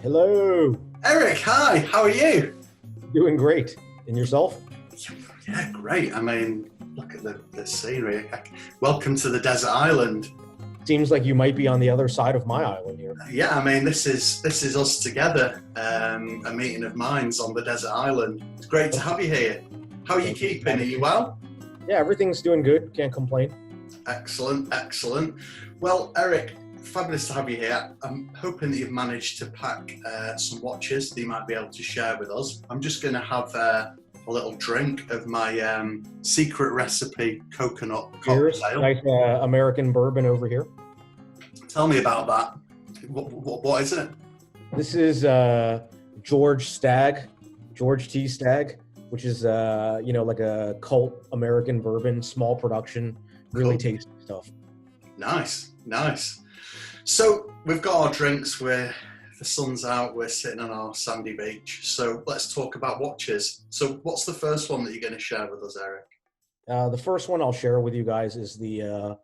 Hello. Eric, hi, how are you? Doing great. And yourself? Yeah, great. I mean, look at the scenery. Welcome to the desert island. Seems like you might be on the other side of my island here. Yeah, I mean, this is us together, a meeting of minds on the desert island. It's great to have you here. How are you keeping? Are you well? Yeah, everything's doing good. Can't complain. Excellent, excellent. Well, Eric, fabulous to have you here. I'm hoping that you've managed to pack some watches that you might be able to share with us. I'm just going to have a little drink of my secret recipe coconut cocktail. Nice American bourbon over here. Tell me about that. What is it? This is George T. Stagg, which is like a cult American bourbon, small production, really tasty stuff. Nice. So we've got our drinks, the sun's out, we're sitting on our sandy beach. So let's talk about watches. So what's the first one that you're going to share with us, Eric? The first one I'll share with you guys is the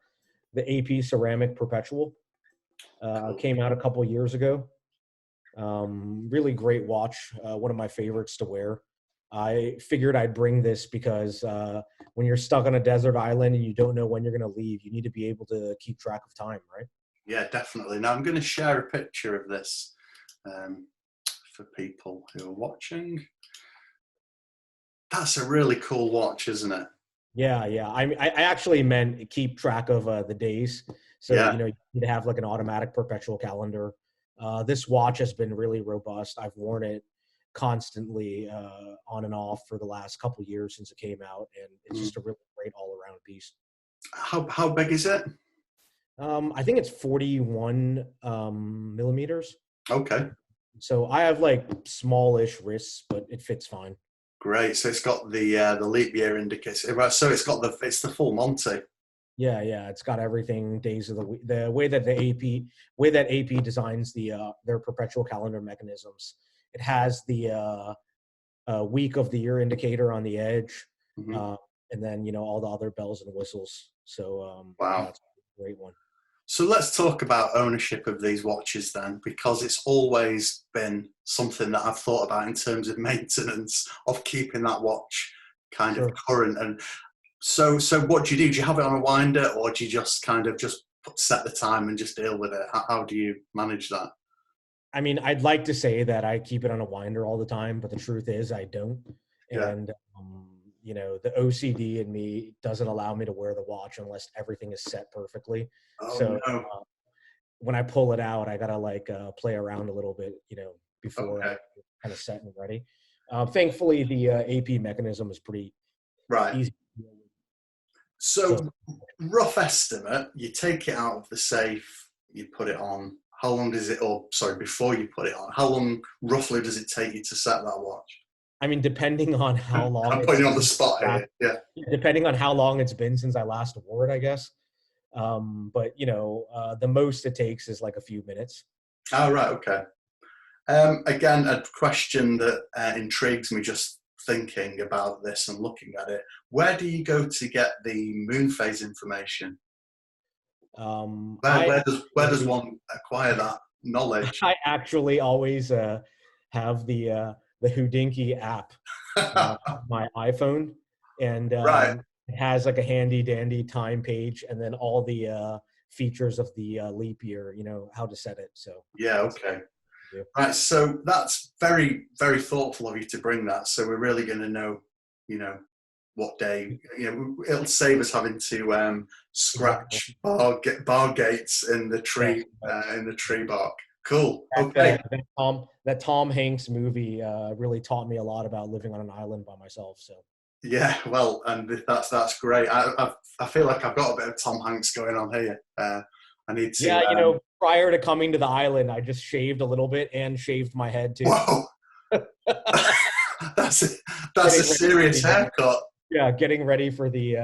Ap Ceramic Perpetual. Came out a couple years ago. Really great watch. One of my favorites to wear. I figured I'd bring this because when you're stuck on a desert island and you don't know when you're going to leave, you need to be able to keep track of time, right? Yeah, definitely. Now I'm going to share a picture of this for people who are watching. That's a really cool watch, isn't it? Yeah. I actually meant keep track of the days. So, you need to have like an automatic perpetual calendar. This watch has been really robust. I've worn it constantly on and off for the last couple years since it came out, and it's just a really great all-around piece. How big is it? I think it's 41 millimeters. Okay. So I have like smallish wrists, but it fits fine. Great. So it's got the leap year indicator. So it's the full Monty. Yeah. It's got everything, days of the week. The way that AP designs their perpetual calendar mechanisms. It has the week of the year indicator on the edge, and then all the other bells and whistles. So wow, that's a great one. So let's talk about ownership of these watches then, because it's always been something that I've thought about in terms of maintenance of keeping that watch kind of current. And so what do you do? Do you have it on a winder, or do you just kind of set the time and just deal with it? How do you manage that? I mean, I'd like to say that I keep it on a winder all the time, but the truth is I don't. Yeah. And, the OCD in me doesn't allow me to wear the watch unless everything is set perfectly. When I pull it out, I got to play around a little bit, before I kind of set and ready. Thankfully, the AP mechanism is pretty easy. So rough estimate, you take it out of the safe, you put it on. How long does it, before you put it on, how long roughly does it take you to set that watch? I mean, depending on how long. I'm putting you on the spot here, yeah. Depending on how long it's been since I last wore it, I guess. But, the most it takes is like a few minutes. Oh, right, okay. Again, a question that intrigues me just thinking about this and looking at it. Where do you go to get the moon phase information? Where does one acquire that knowledge? I actually always have the Houdinki app on my iPhone, and it has like a handy dandy time page, and then all the features of the leap year. How to set it. So yeah, okay. Right, so that's very, very thoughtful of you to bring that. So we're really going to know, what day. It'll save us having to scratch bar gates in the tree bark. Cool. Okay. That Tom Hanks movie really taught me a lot about living on an island by myself. So. Yeah, well, and that's great. I feel like I've got a bit of Tom Hanks going on here. I need to. Yeah, prior to coming to the island, I just shaved a little bit and shaved my head too. Whoa, that's a serious haircut. Yeah, getting ready for the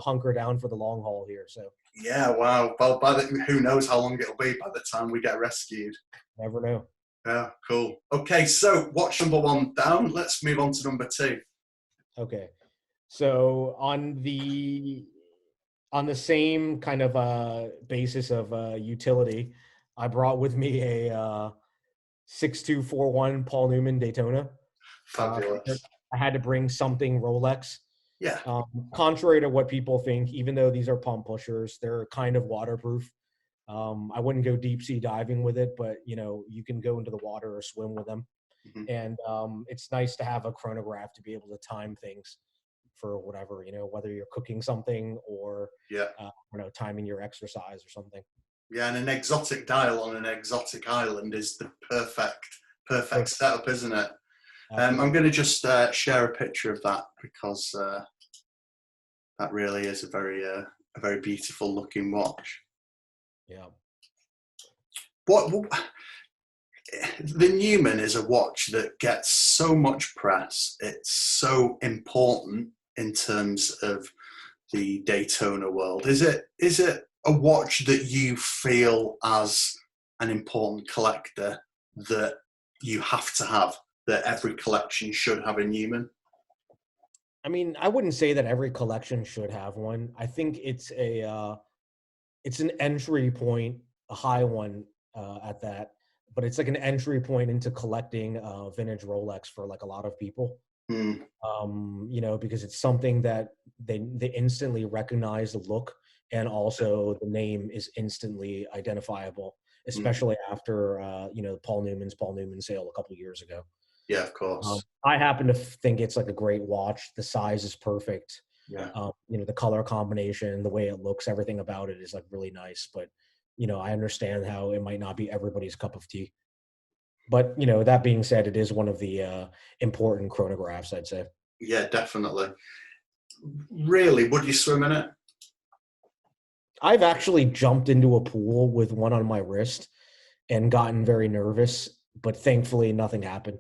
hunker down for the long haul here. So. Yeah, wow. Well, who knows how long it'll be by the time we get rescued. Never know. Yeah, cool. Okay, so watch number 1 down. Let's move on to number 2. Okay. So on the same kind of basis of utility, I brought with me a 6241 Paul Newman Daytona. Figured Fabulous. I had to bring something Rolex. Yeah. Contrary to what people think, even though these are pump pushers, they're kind of waterproof. I wouldn't go deep sea diving with it, but you can go into the water or swim with them. Mhm. And it's nice to have a chronograph to be able to time things for whatever, whether you're cooking something or Yeah. timing your exercise or something. Yeah, and an exotic dial on an exotic island is the perfect setup, isn't it? I'm going to just share a picture of that because that really is a very beautiful looking watch. Yeah. What the Newman is a watch that gets so much press. It's so important in terms of the Daytona world. Is it a watch that you feel as an important collector that you have to have, that every collection should have a Newman? I mean, I wouldn't say that every collection should have one. I think it's an entry point, a high one at that, but it's like an entry point into collecting vintage Rolex for like a lot of people. Mm. Because it's something that they instantly recognize the look, and also the name is instantly identifiable, especially after Paul Newman sale a couple years ago. Yeah, of course. I happen to think it's like a great watch. The size is perfect. Yeah. The color combination, the way it looks, everything about it is like really nice. But I understand how it might not be everybody's cup of tea. But that being said, it is one of the important chronographs, I'd say. Yeah, definitely. Really, would you swim in it? I've actually jumped into a pool with one on my wrist and gotten very nervous, but thankfully nothing happened.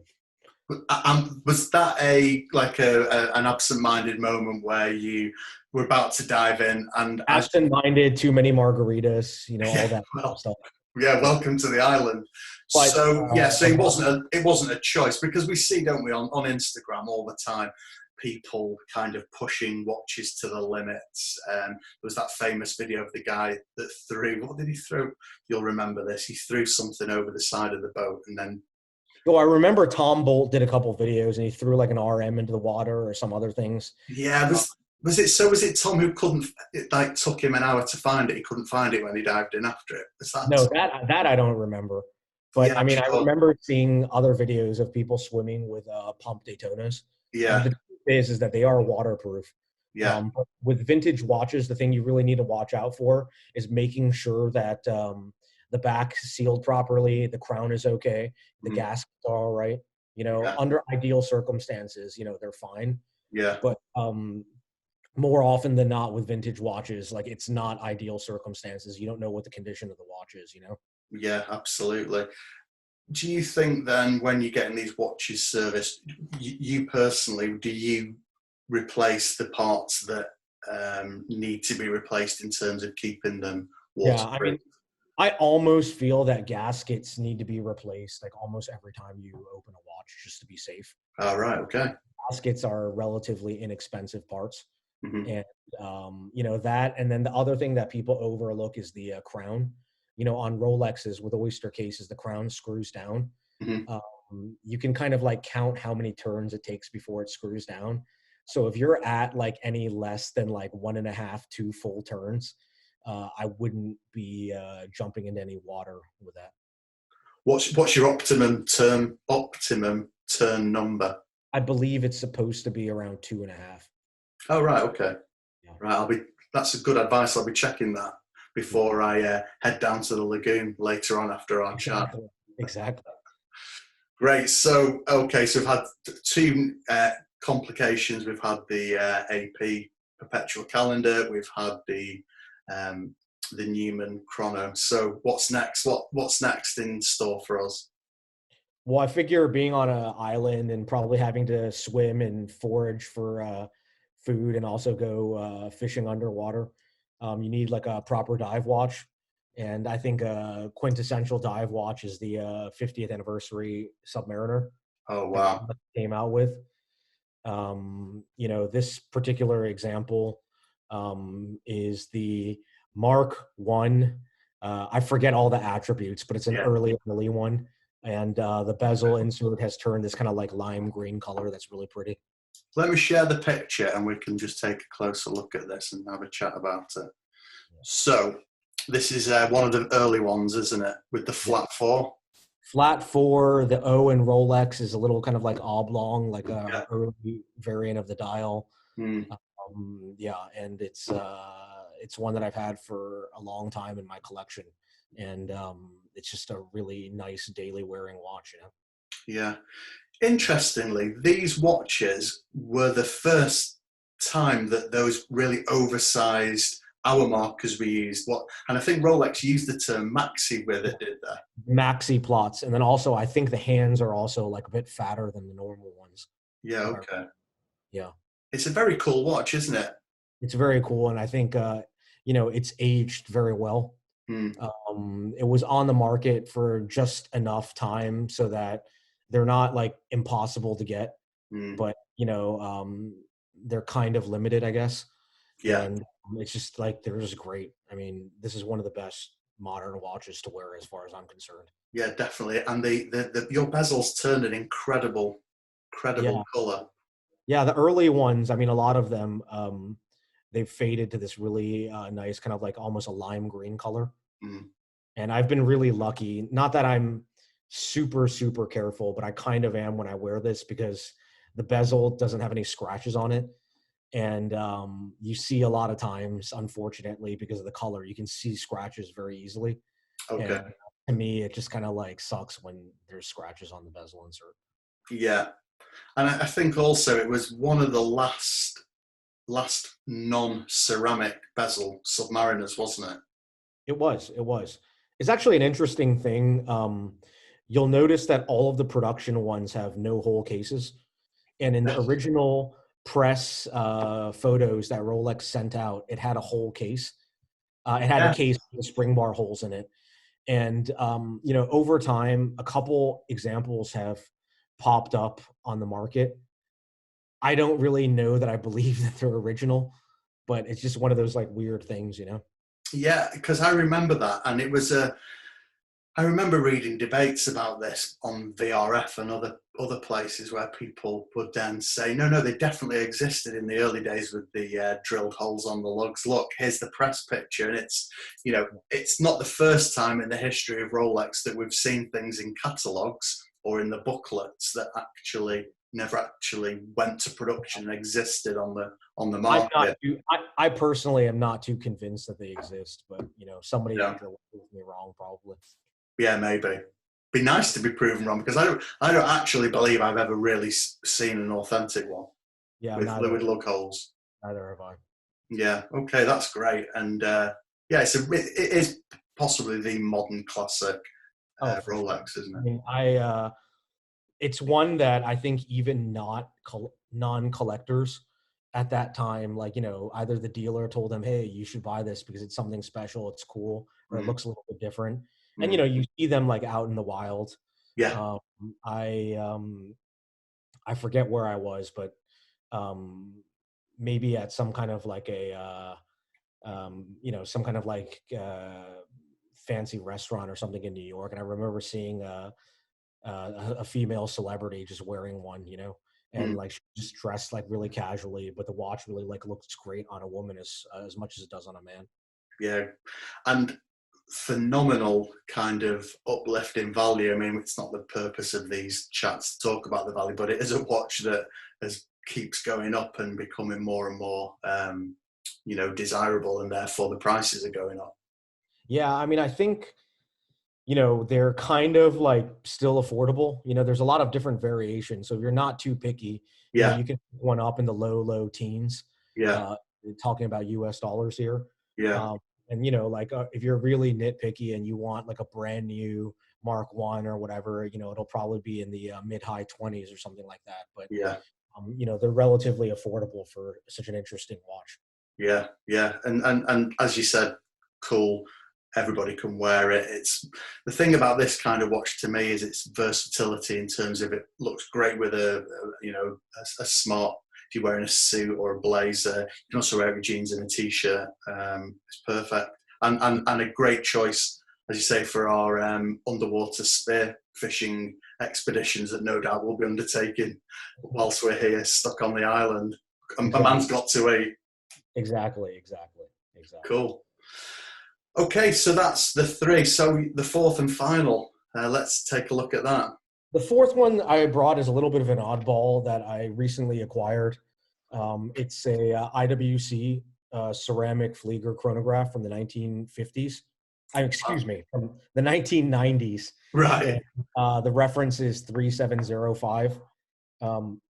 Was that an absent-minded moment where you were about to dive in and Absent-minded, too many margaritas, all that stuff. Yeah, welcome to the island. But, so it wasn't a choice, because we see, don't we, on Instagram all the time, people kind of pushing watches to the limits. There was that famous video of the guy that threw, what did he throw? You'll remember this. He threw something over the side of the boat and then. I remember Tom Bolt did a couple videos and he threw like an RM into the water or some other things. Yeah, was it Tom who couldn't? It like took him an hour to find it. He couldn't find it when he dived in after it. Was that? No, that I don't remember. But yeah, I mean, sure. I remember seeing other videos of people swimming with pump Daytonas. Yeah. And the truth is that they are waterproof. Yeah. With vintage watches, the thing you really need to watch out for is making sure that the back is sealed properly, the crown is okay, the gaskets are all right. Under ideal circumstances, they're fine. Yeah. But more often than not with vintage watches, like it's not ideal circumstances. You don't know what the condition of the watch is, Yeah, absolutely. Do you think then, when you're getting these watches serviced, you personally, do you replace the parts that need to be replaced in terms of keeping them waterproof? Yeah, I mean, I almost feel that gaskets need to be replaced like almost every time you open a watch, just to be safe. Oh, right. Okay. Gaskets are relatively inexpensive parts. Mm-hmm. And that, and then the other thing that people overlook is the crown. On Rolexes with oyster cases, the crown screws down. Mm-hmm. You can kind of like count how many turns it takes before it screws down. So if you're at like any less than like 1.5, 2 full turns, I wouldn't be jumping into any water with that. What's your optimum turn number? I believe it's supposed to be around 2.5. Oh, right. Okay. Yeah. Right. That's a good advice. I'll be checking that before I head down to the lagoon later on after our chat. Exactly. Great. So, okay. So we've had two complications. We've had the AP Perpetual calendar. We've had the Newman chrono. So what's next? What's next in store for us? Well, I figure being on an island and probably having to swim and forage for food and also go fishing underwater, you need like a proper dive watch. And I think a quintessential dive watch is the 50th anniversary Submariner. Oh, wow. Came out with. You know, this particular example is the Mark One. I forget all the attributes, but it's an Yeah. early one. And the bezel insert has turned this kind of like lime green color that's really pretty. Let me share the picture and we can just take a closer look at this and have a chat about it. So this is one of the early ones, isn't it? With the flat four. Flat four, the O in Rolex is a little kind of like oblong, like a early variant of the dial. Mm. Yeah, and it's one that I've had for a long time in my collection, and it's just a really nice daily wearing watch, you know. Yeah. Interestingly, these watches were the first time that those really oversized hour markers were used. And I think Rolex used the term maxi with it, did they? Maxi plots, and then also I think the hands are also like a bit fatter than the normal ones. Yeah, okay. Yeah. It's a very cool watch, isn't it? It's very cool, and I think you know, it's aged very well. Mm. It was on the market for just enough time so that they're not like impossible to get, but you know, they're kind of limited, I guess. Yeah. And it's just like, they're just great. I mean, this is one of the best modern watches to wear as far as I'm concerned. Yeah, definitely. And the your bezels turned an incredible Yeah. color. Yeah, the early ones, I mean, a lot of them, they've faded to this really nice kind of like almost a lime green color. Mm. And I've been really lucky. Not that I'm super, super careful, but I kind of am when I wear this because the bezel doesn't have any scratches on it. And you see a lot of times, unfortunately, because of the color, you can see scratches very easily. Okay. And to me, it just kind of like sucks when there's scratches on the bezel insert. Yeah. And I think also it was one of the last non-ceramic bezel Submariners, wasn't it? It was. It was. It's actually an interesting thing. You'll notice that all of the production ones have no hole cases. And in the original press photos that Rolex sent out, it had a whole case. It had a case with spring bar holes in it. And, you know, over time, a couple examples have popped up on the market. I don't really know that I believe that they're original, but it's just one of those like weird things, you know? Yeah, because I remember that. And it was I remember reading debates about this on VRF and other places where people would then say, no, they definitely existed in the early days with the drilled holes on the lugs. Look, here's the press picture. And it's, you know, it's not the first time in the history of Rolex that we've seen things in catalogues or in the booklets that actually never actually went to production and existed on the market. I personally am not too convinced that they exist, but you know, somebody Yeah. out there will prove me wrong, probably. Yeah, maybe. Be nice to be proven wrong because I don't actually believe I've ever really seen an authentic one. Yeah, with lug holes. Neither have I. Yeah. Okay, that's great. And yeah, it is possibly the modern classic Rolex, sure. isn't I it? mean, it's one that I think even non-collectors at that time, like, you know, either the dealer told them, hey, you should buy this because it's something special, it's cool, or it looks a little bit different. And, you know, you see them like out in the wild. Yeah. I forget where I was, but maybe at some kind of like you know, some kind of like fancy restaurant or something in New York. And I remember seeing a female celebrity just wearing one, you know, and like just dressed like really casually, but the watch really like looks great on a woman as much as it does on a man. Yeah. And phenomenal kind of uplift in value. I mean, it's not the purpose of these chats to talk about the value, but it is a watch that keeps going up and becoming more and more, you know, desirable, and therefore the prices are going up. Yeah, I mean, I think, you know, they're kind of like still affordable. You know, there's a lot of different variations. So if you're not too picky, you know, Yeah. you can pick one up in the low teens. Yeah. Uh, talking about US dollars here. Yeah. And, you know, like if you're really nitpicky and you want like a brand new Mark One or whatever, you know, it'll probably be in the mid high 20s or something like that. But, Yeah. you know, they're relatively affordable for such an interesting watch. Yeah. Yeah. And as you said, cool. everybody can wear it. It's the thing about this kind of watch to me is its versatility in terms of it looks great with a smart. If you're wearing a suit or a blazer, you can also wear it with jeans and a t-shirt. It's perfect and a great choice, as you say, for our underwater spear fishing expeditions that no doubt we'll be undertaking whilst we're here stuck on the island. And a man's got to eat. Exactly. Cool. Okay, so that's the three. So the fourth and final, let's take a look at that. The fourth one I brought is a little bit of an oddball that I recently acquired. It's a IWC ceramic Flieger chronograph from the 1950s. Excuse me, from the 1990s. Right. And, the reference is 3705.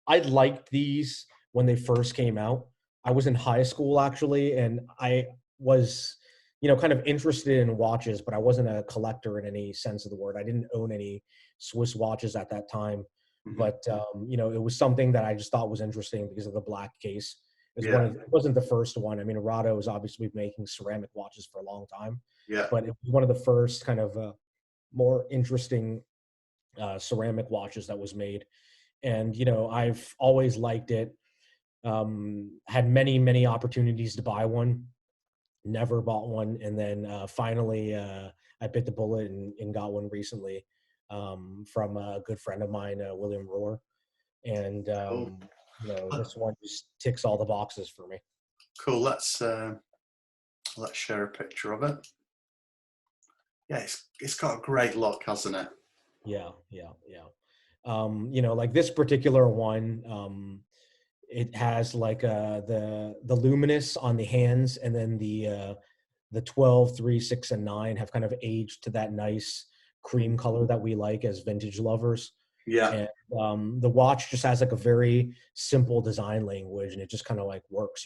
I liked these when they first came out. I was in high school actually, and I was, kind of interested in watches, but I wasn't a collector in any sense of the word. I didn't own any Swiss watches at that time, but it was something that I just thought was interesting because of the black case. It wasn't the first one. I mean, Arado was obviously making ceramic watches for a long time, but it was one of the first kind of more interesting ceramic watches that was made. And, I've always liked it. Had many opportunities to buy one, never bought one. And then finally I bit the bullet and got one recently from a good friend of mine, William Rohr. And, this one just ticks all the boxes for me. Cool. Let's share a picture of it. Yeah, it's got a great look, hasn't it? Yeah. Like this particular one, it has like the luminous on the hands, and then the 12, 3, 6, and 9 have kind of aged to that nice cream color that we like as vintage lovers. Yeah. And the watch just has like a very simple design language, and it just kind of like works,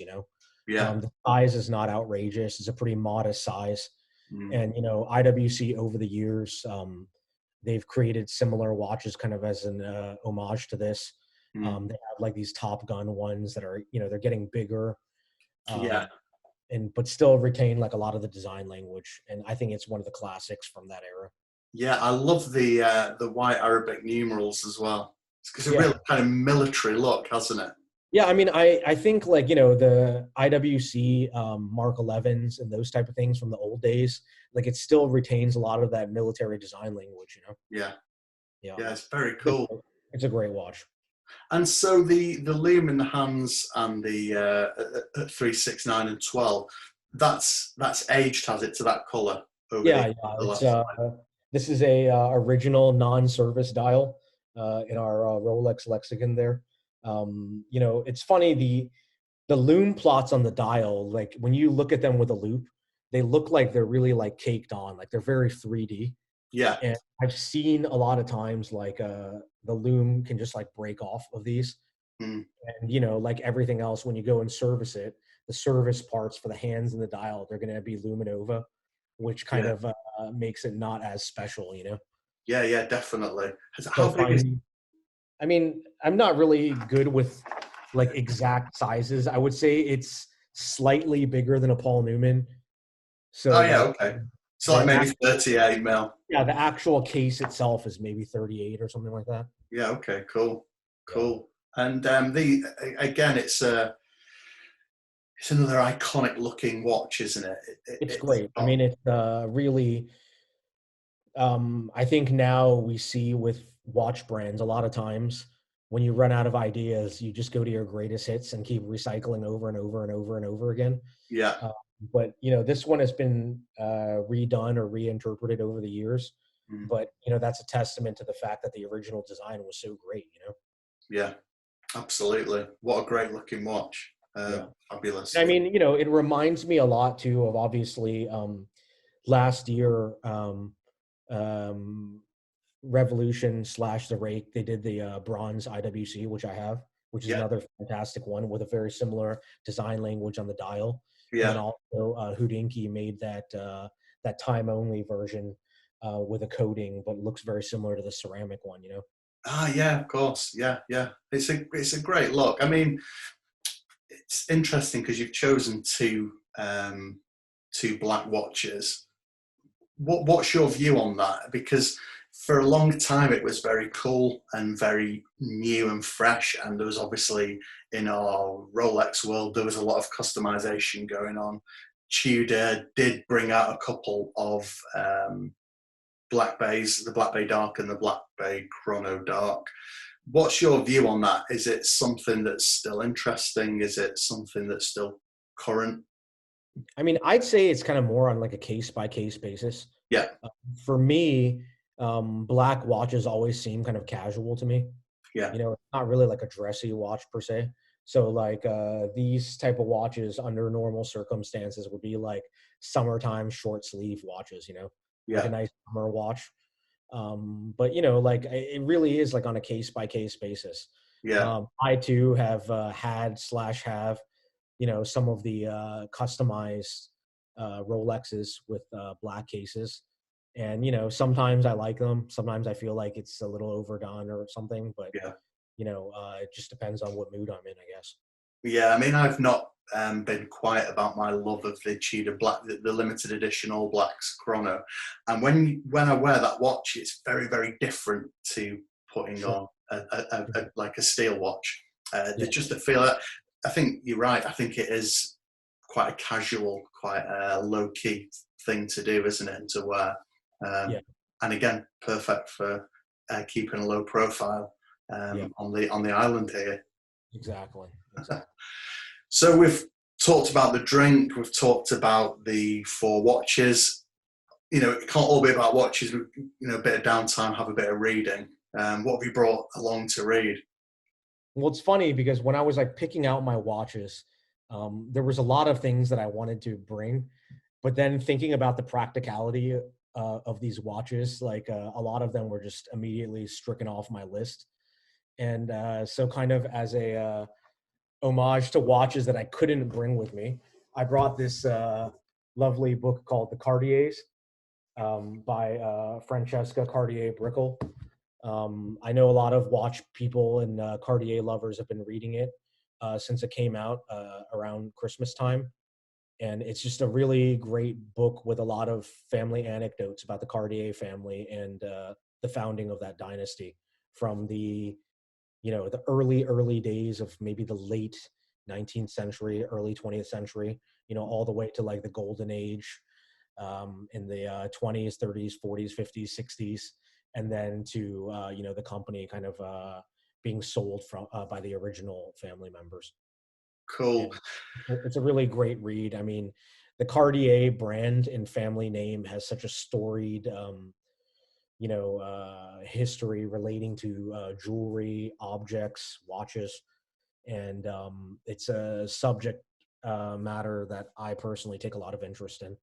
Yeah. The size is not outrageous. It's a pretty modest size. And, IWC over the years, they've created similar watches kind of as an homage to this. They have like these Top Gun ones that are, they're getting bigger, but still retain like a lot of the design language. And I think it's one of the classics from that era. Yeah, I love the white Arabic numerals as well. It's a real kind of military look, hasn't it? Yeah, I mean, I think like, the IWC Mark 11s and those type of things from the old days, like it still retains a lot of that military design language, Yeah, it's very cool. It's a great watch. And so the loom in the hands and the 3, 6, 9, and 12, that's aged, has it, to that color? This is a original non-service dial in our Rolex lexicon there. It's funny, the loom plots on the dial, like when you look at them with a loop, they look like they're really like caked on, like they're very 3D. Yeah. And I've seen a lot of times like the loom can just like break off of these. And, like everything else, when you go and service it, the service parts for the hands and the dial, they're going to be Luminova, which kind of makes it not as special, Yeah, definitely. I mean, I'm not really good with like exact sizes. I would say it's slightly bigger than a Paul Newman. So okay. So like maybe 38 mil. Yeah, the actual case itself is maybe 38 or something like that. Yeah, okay, cool. And again, it's another iconic looking watch, isn't it? It's great. I mean, it's really, I think now we see with watch brands, a lot of times when you run out of ideas, you just go to your greatest hits and keep recycling over and over and over and over again. Yeah. But, this one has been redone or reinterpreted over the years. But, that's a testament to the fact that the original design was so great, Yeah, absolutely. What a great looking watch. Fabulous. I mean, it reminds me a lot too of obviously last year, Revolution / the Rake, they did the bronze IWC, which I have, which is another fantastic one with a very similar design language on the dial. Yeah. And also Hodinkee made that time only version with a coating, but looks very similar to the ceramic one, Yeah, of course. Yeah. It's a great look. I mean, it's interesting because you've chosen two black watches, What's your view on that? Because for a long time it was very cool and very new and fresh, and there was obviously, in our Rolex world, there was a lot of customization going on. Tudor did bring out a couple of Black Bays, the Black Bay Dark and the Black Bay Chrono Dark. What's your view on that? Is it something that's still interesting? Is it something that's still current? I mean, I'd say it's kind of more on like a case by case basis. Yeah. For me, black watches always seem kind of casual to me. Yeah. You know, it's not really like a dressy watch per se. So like these type of watches under normal circumstances would be like summertime short sleeve watches, you know, like a Yeah. nice summer watch. But you know, like it really is like on a case by case basis. Yeah. I too have had/have, you know, some of the customized Rolexes with black cases. And, you know, sometimes I like them. Sometimes I feel like it's a little overdone or something. But, Yeah. you know, it just depends on what mood I'm in, I guess. Yeah, I mean, I've not been quiet about my love of the Tudor Black, the limited edition All Blacks Chrono. And when I wear that watch, it's very, very different to putting Sure. on like a steel watch. Yeah. There's just a feel that, I think you're right. I think it is quite a casual, quite a low key thing to do, isn't it? And to wear. Yeah. And again, perfect for keeping a low profile Yeah. on the island here. Exactly. So we've talked about the drink, we've talked about the 4 watches. You know, it can't all be about watches. You know, a bit of downtime, have a bit of reading. What have you brought along to read? Well, it's funny because when I was like picking out my watches, there was a lot of things that I wanted to bring, but then thinking about the practicality of these watches, like a lot of them were just immediately stricken off my list. And so kind of as a homage to watches that I couldn't bring with me, I brought this lovely book called The Cartiers by Francesca Cartier Brickell. I know a lot of watch people and Cartier lovers have been reading it since it came out around Christmas time. And it's just a really great book with a lot of family anecdotes about the Cartier family and the founding of that dynasty from the, you know, the early days of maybe the late 19th century, early 20th century, you know, all the way to like the golden age in the 20s, 30s, 40s, 50s, 60s, and then to, you know, the company kind of being sold from by the original family members. Cool. And it's a really great read. I mean, the Cartier brand and family name has such a storied, you know, history relating to jewelry, objects, watches, and it's a subject matter that I personally take a lot of interest in.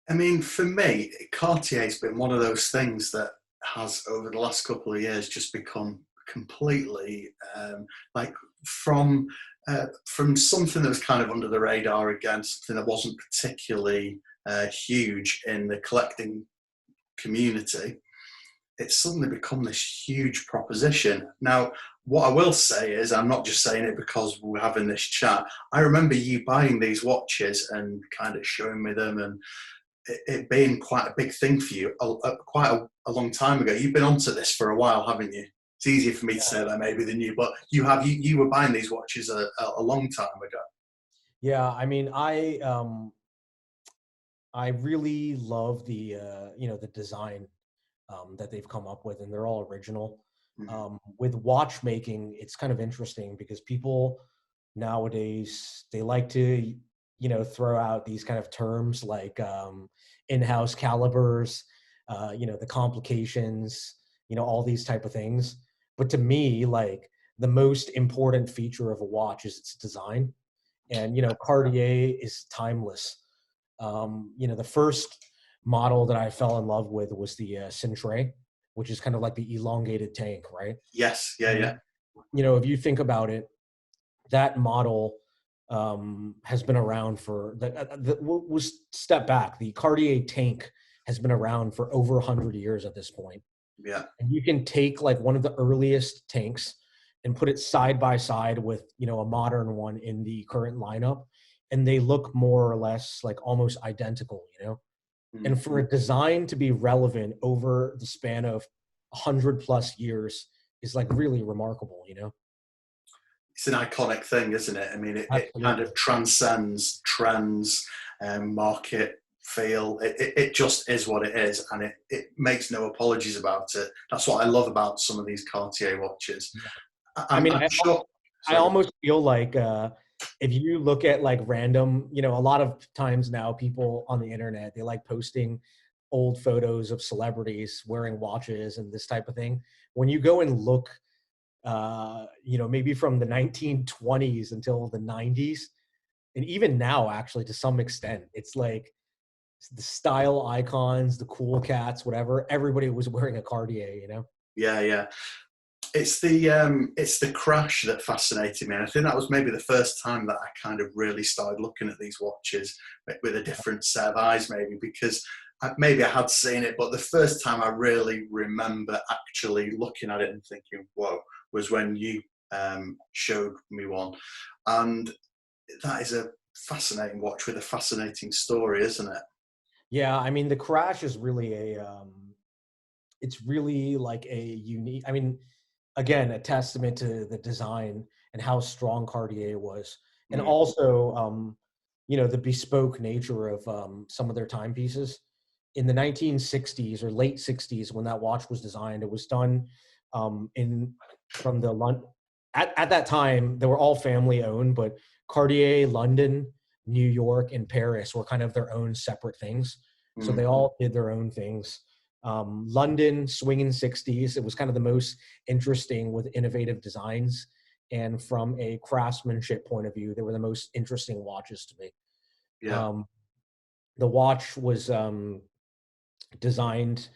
I mean, for me, Cartier's been one of those things that has, over the last couple of years, just become completely like from something that was kind of under the radar, again, something that wasn't particularly huge in the collecting community. It's suddenly become this huge proposition. Now, what I will say is, I'm not just saying it because we're having this chat. I remember you buying these watches and kind of showing me them, and it being quite a big thing for you quite a long time ago. You've been onto this for a while, haven't you? It's easier for me to say that maybe than you, but you were buying these watches a long time ago. Yeah, I mean, I really love the you know, the design that they've come up with, and they're all original. Mm-hmm. With watchmaking, it's kind of interesting because people nowadays, they like to, you know, throw out these kind of terms like in-house calibers, you know, the complications, you know, all these type of things. But to me, like the most important feature of a watch is its design. And, you know, Cartier is timeless. You know, the first model that I fell in love with was the Cintre, which is kind of like the elongated tank, right? Yes, yeah, And, yeah. you know, if you think about it, that model has been around for we'll step back. The Cartier tank has been around for over 100 years at this point. Yeah. And you can take like one of the earliest tanks and put it side by side with, you know, a modern one in the current lineup, and they look more or less like almost identical, you know. And for a design to be relevant over the span of 100+ years is like really remarkable, you know? It's an iconic thing, isn't it? I mean, it kind Absolutely. of transcends trends and market feel. It just is what it is, and it makes no apologies about it. That's what I love about some of these Cartier watches. Yeah. I I'm, mean, I'm sure. I Sorry. almost feel like if you look at like random, you know, a lot of times now people on the internet, they like posting old photos of celebrities wearing watches and this type of thing. When you go and look, you know, maybe from the 1920s until the 90s, and even now, actually, to some extent, it's like the style icons, the cool cats, whatever. Everybody was wearing a Cartier, you know? Yeah, yeah. It's the crash that fascinated me, and I think that was maybe the first time that I kind of really started looking at these watches with a different set of eyes, maybe because maybe I had seen it, but the first time I really remember actually looking at it and thinking, "Whoa," was when you showed me one, and that is a fascinating watch with a fascinating story, isn't it? Yeah, I mean, the crash is really it's really like a unique, I mean, again, a testament to the design and how strong Cartier was. And Mm. also, you know, the bespoke nature of some of their timepieces. In the 1960s or late 60s, when that watch was designed, it was done in from the at that time, they were all family owned, but Cartier, London, New York, and Paris were kind of their own separate things. So Mm. they all did their own things. London, swinging 60s, it was kind of the most interesting with innovative designs. And from a craftsmanship point of view, they were the most interesting watches to me. Yeah. Um, the watch was designed,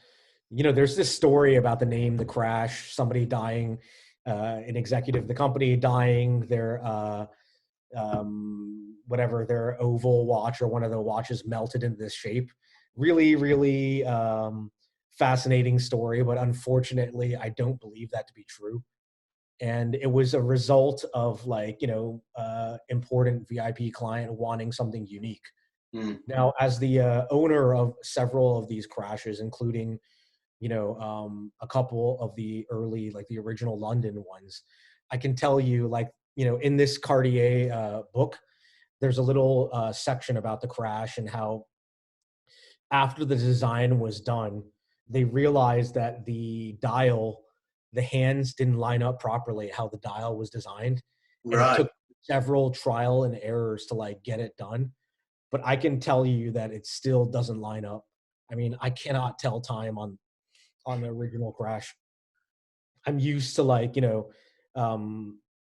you know, there's this story about the name, the crash, somebody dying, an executive of the company dying, their whatever, their oval watch or one of the watches melted into this shape. Really, really fascinating story, but unfortunately, I don't believe that to be true. And it was a result of like, you know, important VIP client wanting something unique. Mm. Now, as the owner of several of these crashes, including, you know, a couple of the early, like the original London ones, I can tell you, like, you know, in this Cartier book, there's a little section about the crash and how after the design was done, they realized that the dial, the hands didn't line up properly how the dial was designed, and it Right. took several trial and errors to like get it done. But I can tell you that it still doesn't line up. I mean, I cannot tell time on the original crash. I'm used to like, you know,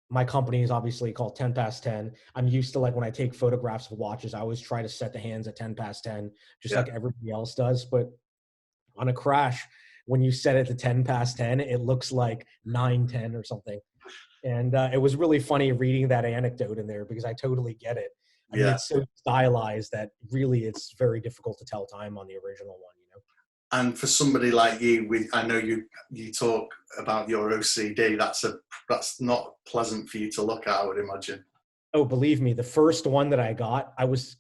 my company is obviously called 10 past 10. I'm used to like when I take photographs of watches, I always try to set the hands at 10 past 10, just Yeah. like everybody else does. But on a crash, when you set it to 10 past 10, it looks like 9:10 or something. And it was really funny reading that anecdote in there because I totally get it. I mean, Yeah. it's so stylized that really it's very difficult to tell time on the original one, you know? And for somebody like you, I know you talk about your OCD. That's not pleasant for you to look at, I would imagine. Oh, believe me, the first one that I got, I was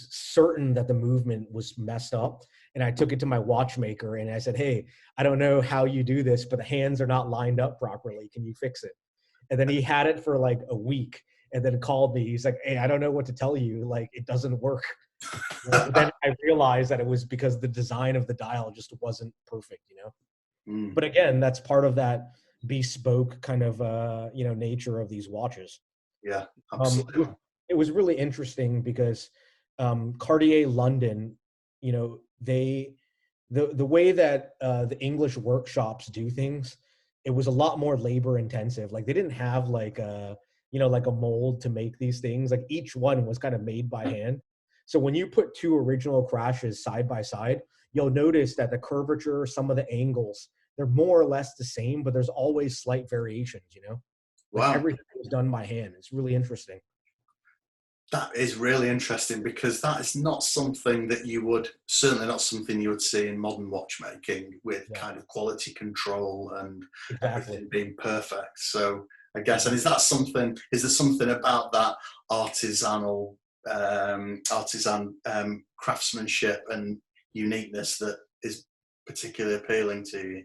certain that the movement was messed up. And I took it to my watchmaker and I said, "Hey, I don't know how you do this, but the hands are not lined up properly. Can you fix it?" And then he had it for like a week and then called me. He's like, "Hey, I don't know what to tell you. Like, it doesn't work." But then I realized that it was because the design of the dial just wasn't perfect, you know? Mm. But again, that's part of that bespoke kind of, you know, nature of these watches. Yeah, Um, it was absolutely. it was really interesting because Cartier London, you know, the way that the English workshops do things, it was a lot more labor intensive. Like they didn't have like a, you know, like a mold to make these things. Like each one was kind of made by hand. So when you put two original crashes side by side, you'll notice that the curvature, some of the angles, they're more or less the same, but there's always slight variations, you know? Like Wow. everything was done by hand. It's really interesting. That is really interesting because that is not something that you would, certainly not something you would see in modern watchmaking with Yeah, kind of quality control and exactly. everything being perfect. So I guess, and Exactly. is there something about that artisanal artisan craftsmanship and uniqueness that is particularly appealing to you?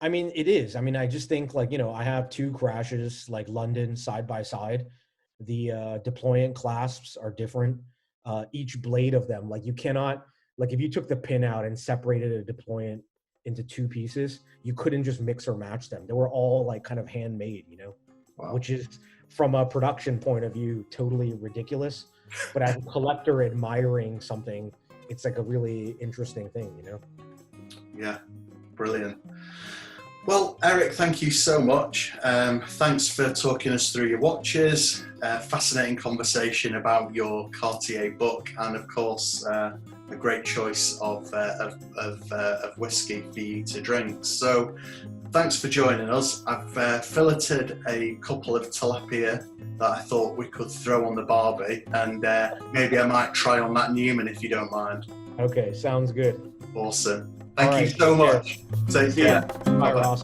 I mean, it is. I mean, I just think like, I have two crashes like London side by side. The deployant clasps are different. Each blade of them, like you cannot, like if you took the pin out and separated a deployant into two pieces, you couldn't just mix or match them. They were all like kind of handmade, Wow. which is from a production point of view, totally ridiculous. But as a collector admiring something, it's like a really interesting thing, Yeah, brilliant. Well, Eric, thank you so much. Thanks for talking us through your watches. Fascinating conversation about your Cartier book, and of course, a great choice of whiskey for you to drink. So, thanks for joining us. I've filleted a couple of tilapia that I thought we could throw on the barbie, and maybe I might try on that Newman if you don't mind. Okay, sounds good. Awesome. Thank you so much. Take care. Bye, Ross.